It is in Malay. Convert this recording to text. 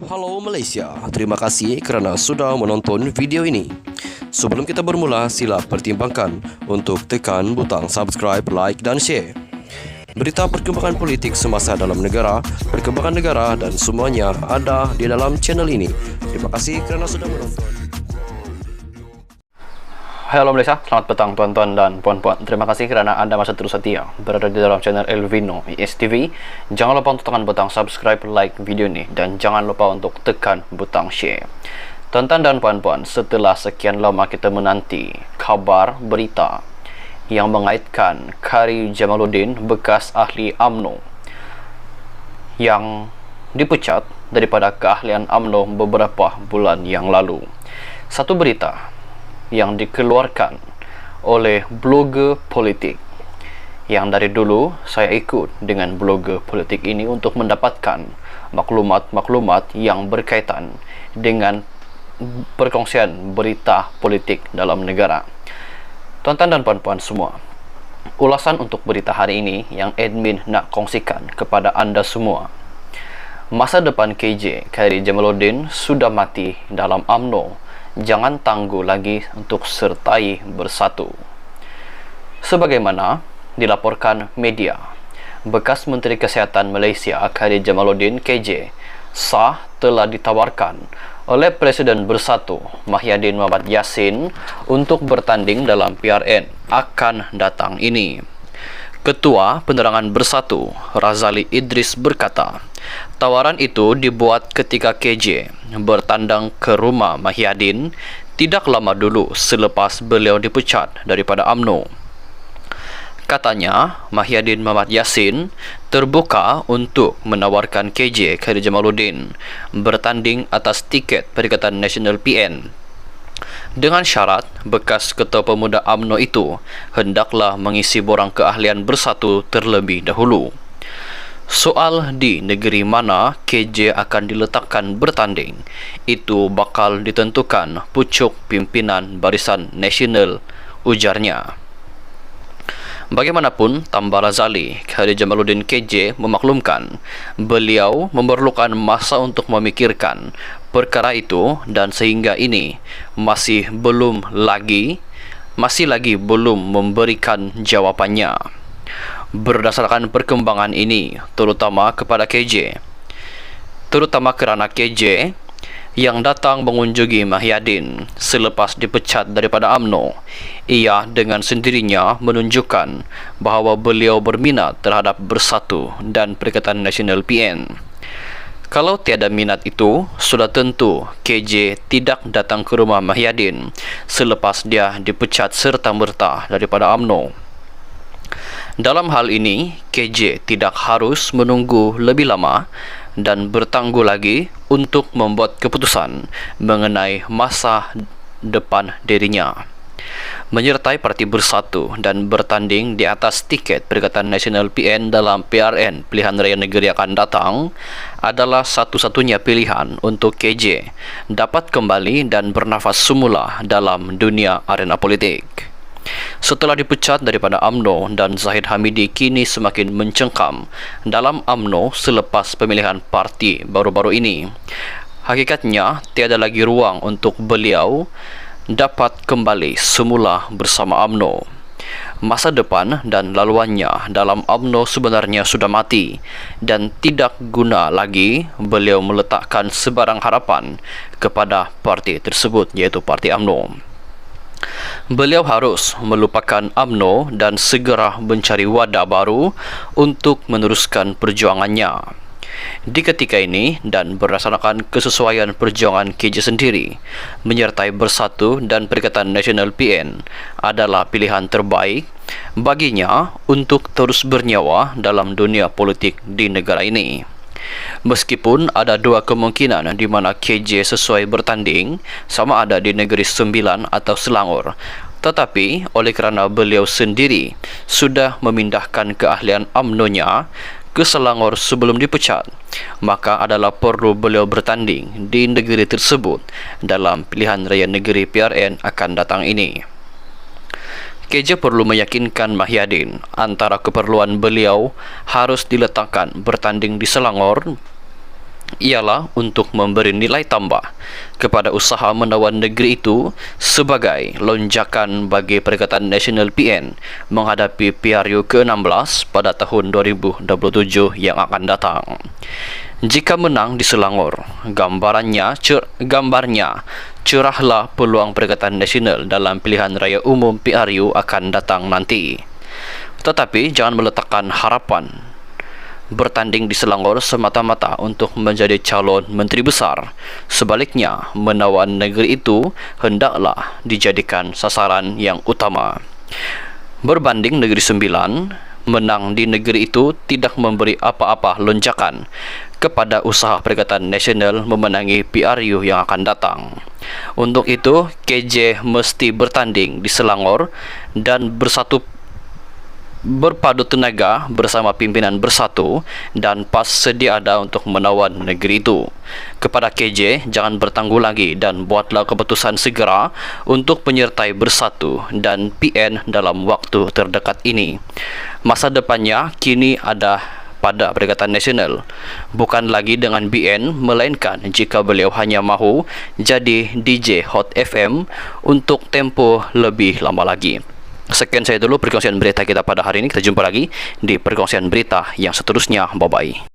Halo Malaysia, terima kasih kerana sudah menonton video ini. Sebelum kita bermula, sila pertimbangkan untuk tekan butang subscribe, like dan share. Berita perkembangan politik semasa dalam negara, perkembangan negara dan semuanya ada di dalam channel ini. Terima kasih kerana sudah menonton. Halo Malaysia, selamat petang tuan-tuan dan puan-puan. Terima kasih kerana anda masih terus setia berada di dalam channel Elvino ISTV. Jangan lupa untuk tekan butang subscribe, like video ini dan jangan lupa untuk tekan butang share. Tuan-tuan dan puan-puan, setelah sekian lama kita menanti kabar berita yang mengaitkan Khairy Jamaluddin, bekas ahli UMNO yang dipecat daripada keahlian UMNO beberapa bulan yang lalu. Satu berita yang dikeluarkan oleh blogger politik yang dari dulu saya ikut dengan blogger politik ini untuk mendapatkan maklumat-maklumat yang berkaitan dengan perkongsian berita politik dalam negara. Tuan-tuan dan puan-puan semua, ulasan untuk berita hari ini yang admin nak kongsikan kepada anda semua. Masa depan KJ Khairy Jamaluddin sudah mati dalam UMNO. Jangan tangguh lagi untuk sertai bersatu. Sebagaimana dilaporkan media, bekas Menteri Kesihatan Malaysia Khairy Jamaluddin KJ sah telah ditawarkan oleh Presiden Bersatu Mahyadin Mohamad Yassin untuk bertanding dalam PRN akan datang ini. Ketua Penerangan Bersatu Razali Idris berkata, tawaran itu dibuat ketika KJ bertandang ke rumah Mahyadin tidak lama dulu selepas beliau dipecat daripada UMNO. Katanya, Mahyadin Mohamad Yassin terbuka untuk menawarkan KJ Khairy Jamaluddin bertanding atas tiket Perikatan Nasional PN. Dengan syarat, bekas Ketua Pemuda UMNO itu hendaklah mengisi borang keahlian bersatu terlebih dahulu. Soal di negeri mana KJ akan diletakkan bertanding, itu bakal ditentukan pucuk pimpinan Barisan Nasional, ujarnya. Bagaimanapun, tambah Razali, Khairy Jamaluddin KJ memaklumkan beliau memerlukan masa untuk memikirkan perkara itu dan sehingga ini masih lagi belum memberikan jawapannya. Berdasarkan perkembangan ini, terutama kerana KJ yang datang mengunjungi Mahyadin selepas dipecat daripada UMNO, ia dengan sendirinya menunjukkan bahawa beliau berminat terhadap Bersatu dan Perikatan Nasional PN. Kalau tiada minat itu, sudah tentu KJ tidak datang ke rumah Mahyadin selepas dia dipecat serta-merta daripada UMNO. Dalam hal ini, KJ tidak harus menunggu lebih lama dan bertangguh lagi untuk membuat keputusan mengenai masa depan dirinya. Menyertai Parti Bersatu dan bertanding di atas tiket Perikatan Nasional PN dalam PRN Pilihan Raya Negeri akan datang adalah satu-satunya pilihan untuk KJ dapat kembali dan bernafas semula dalam dunia arena politik. Setelah dipecat daripada UMNO dan Zahid Hamidi kini semakin mencengkam dalam UMNO selepas pemilihan parti baru-baru ini, hakikatnya tiada lagi ruang untuk beliau dapat kembali semula bersama UMNO. Masa depan dan laluannya dalam UMNO sebenarnya sudah mati dan tidak guna lagi beliau meletakkan sebarang harapan kepada parti tersebut, iaitu Parti UMNO. Beliau harus melupakan UMNO dan segera mencari wadah baru untuk meneruskan perjuangannya. Di ketika ini dan berdasarkan kesesuaian perjuangan KJ sendiri, menyertai Bersatu dan Perikatan Nasional PN adalah pilihan terbaik baginya untuk terus bernyawa dalam dunia politik di negara ini. Meskipun ada dua kemungkinan di mana KJ sesuai bertanding, sama ada di Negeri Sembilan atau Selangor, tetapi oleh kerana beliau sendiri sudah memindahkan keahlian UMNO-nya ke Selangor sebelum dipecat, maka adalah perlu beliau bertanding di negeri tersebut dalam pilihan raya negeri PRN akan datang ini. KJ perlu meyakinkan Mahyadin antara keperluan beliau harus diletakkan bertanding di Selangor ialah untuk memberi nilai tambah kepada usaha menawan negeri itu sebagai lonjakan bagi Perikatan Nasional PN menghadapi PRU ke-16 pada tahun 2027 yang akan datang. Jika menang di Selangor, gambarnya cerahlah peluang Perikatan Nasional dalam pilihan raya umum PRU akan datang nanti. Tetapi jangan meletakkan harapan bertanding di Selangor semata-mata untuk menjadi calon menteri besar. Sebaliknya, menawan negeri itu hendaklah dijadikan sasaran yang utama. Berbanding Negeri Sembilan, menang di negeri itu tidak memberi apa-apa lonjakan kepada usaha Perikatan Nasional memenangi PRU yang akan datang. Untuk itu, KJ mesti bertanding di Selangor dan berpadu tenaga bersama pimpinan Bersatu dan PAS sedia ada untuk menawan negeri itu. Kepada KJ, jangan bertangguh lagi dan buatlah keputusan segera untuk menyertai Bersatu dan PN dalam waktu terdekat ini. Masa depannya kini ada pada Perikatan Nasional, bukan lagi dengan BN, melainkan jika beliau hanya mahu jadi DJ Hot FM untuk tempo lebih lama lagi. Sekian saya dulu perkongsian berita kita pada hari ini. Kita jumpa lagi di perkongsian berita yang seterusnya. Bye-bye.